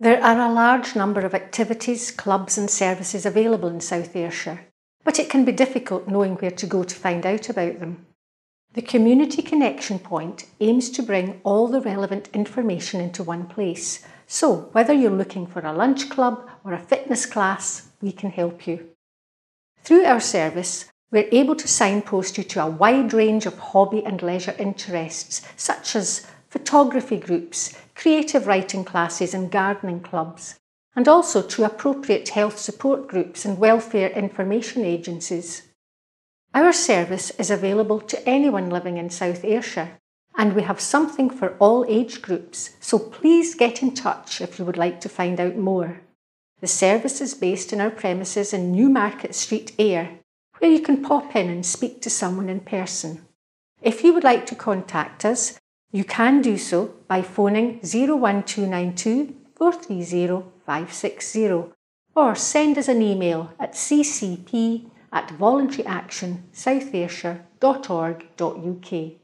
There are a large number of activities, clubs and services available in South Ayrshire, but it can be difficult knowing where to go to find out about them. The Community Connection Point aims to bring all the relevant information into one place, so whether you're looking for a lunch club or a fitness class, we can help you. Through our service, we're able to signpost you to a wide range of hobby and leisure interests, such as photography groups, creative writing classes and gardening clubs, and also to appropriate health support groups and welfare information agencies. Our service is available to anyone living in South Ayrshire, and we have something for all age groups, so please get in touch if you would like to find out more. The service is based in our premises in Newmarket Street, Ayr, where you can pop in and speak to someone in person. If you would like to contact us, you can do so by phoning 01292 430 560 or send us an email at ccp@voluntaryactionsouthAyrshire.org.uk.